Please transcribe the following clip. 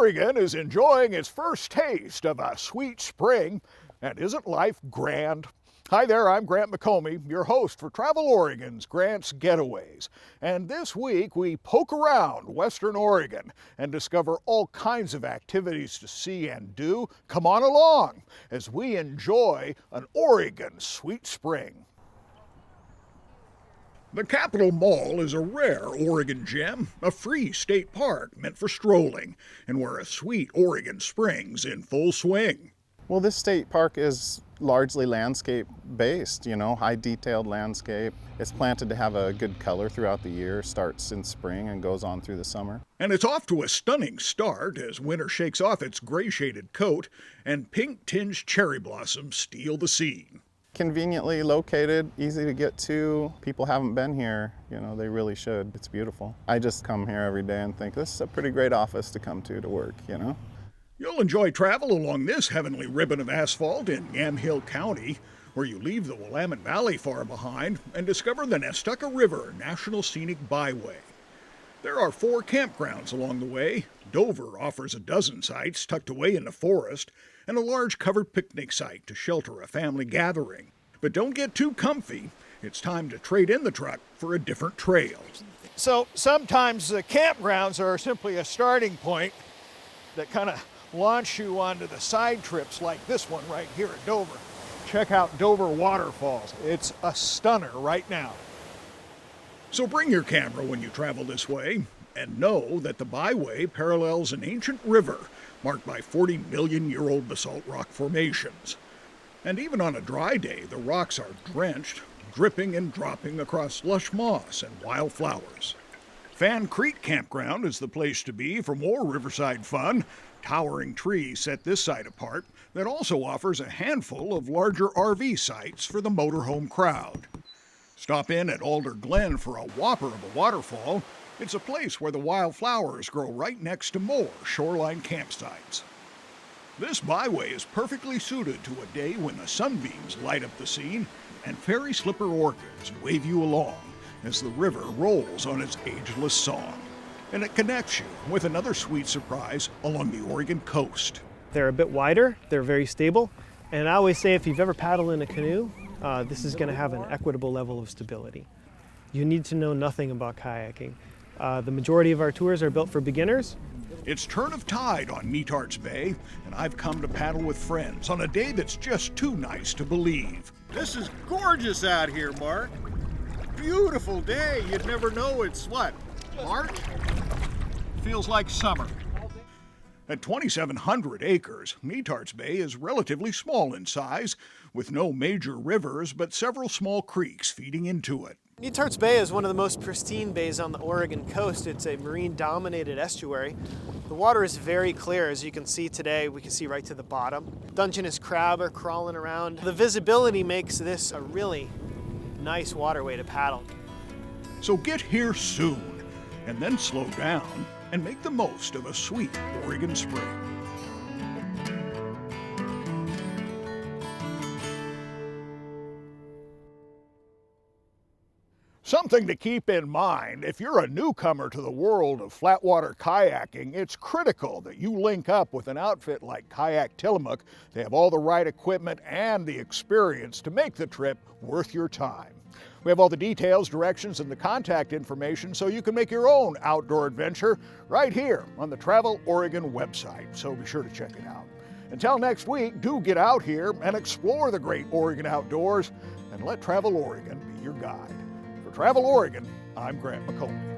Oregon is enjoying its first taste of a sweet spring, and isn't life grand? Hi there, I'm Grant McComey, your host for Travel Oregon's Grant's Getaways. And this week we poke around Western Oregon and discover all kinds of activities to see and do. Come on along as we enjoy an Oregon sweet spring. The Capitol Mall is a rare Oregon gem, a free state park meant for strolling, and where a sweet Oregon spring's in full swing. Well, this state park is largely landscape based, high detailed landscape. It's planted to have a good color throughout the year, starts in spring and goes on through the summer. And it's off to a stunning start as winter shakes off its gray shaded coat and pink tinged cherry blossoms steal the scene. Conveniently located, easy to get to. People haven't been here, they really should. It's beautiful. I just come here every day and think this is a pretty great office to come to work, You'll enjoy travel along this heavenly ribbon of asphalt in Yamhill County, where you leave the Willamette Valley far behind and discover the Nestucca River National Scenic Byway. There are 4 campgrounds along the way. Dover offers a dozen sites tucked away in the forest, and a large covered picnic site to shelter a family gathering. But don't get too comfy. It's time to trade in the truck for a different trail. So sometimes the campgrounds are simply a starting point that kind of launch you onto the side trips like this one right here at Dover. Check out Dover Waterfalls. It's a stunner right now. So bring your camera when you travel this way, and know that the Byway parallels an ancient river marked by 40-million-year-old basalt rock formations. And even on a dry day, the rocks are drenched, dripping and dropping across lush moss and wildflowers. Fan Creek Campground is the place to be for more riverside fun. Towering trees set this site apart that also offers a handful of larger RV sites for the motorhome crowd. Stop in at Alder Glen for a whopper of a waterfall. It's a place where the wildflowers grow right next to more shoreline campsites. This byway is perfectly suited to a day when the sunbeams light up the scene and fairy slipper orchids wave you along as the river rolls on its ageless song. And it connects you with another sweet surprise along the Oregon coast. They're a bit wider, they're very stable, and I always say if you've ever paddled in a canoe, this is going to have an equitable level of stability. You need to know nothing about kayaking. The majority of our tours are built for beginners. It's turn of tide on Netarts Bay, and I've come to paddle with friends on a day that's just too nice to believe. This is gorgeous out here, Mark. Beautiful day. You'd never know it's what, March? Feels like summer. At 2,700 acres, Netarts Bay is relatively small in size, with no major rivers but several small creeks feeding into it. Netarts Bay is one of the most pristine bays on the Oregon coast. It's a marine-dominated estuary. The water is very clear, as you can see today. We can see right to the bottom. Dungeness crab are crawling around. The visibility makes this a really nice waterway to paddle. So get here soon, and then slow down and make the most of a sweet Oregon spring. Something to keep in mind, if you're a newcomer to the world of flatwater kayaking, it's critical that you link up with an outfit like Kayak Tillamook. They have all the right equipment and the experience to make the trip worth your time. We have all the details, directions, and the contact information so you can make your own outdoor adventure right here on the Travel Oregon website, so be sure to check it out. Until next week, do get out here and explore the great Oregon outdoors, and let Travel Oregon be your guide. For Travel Oregon, I'm Grant McComey.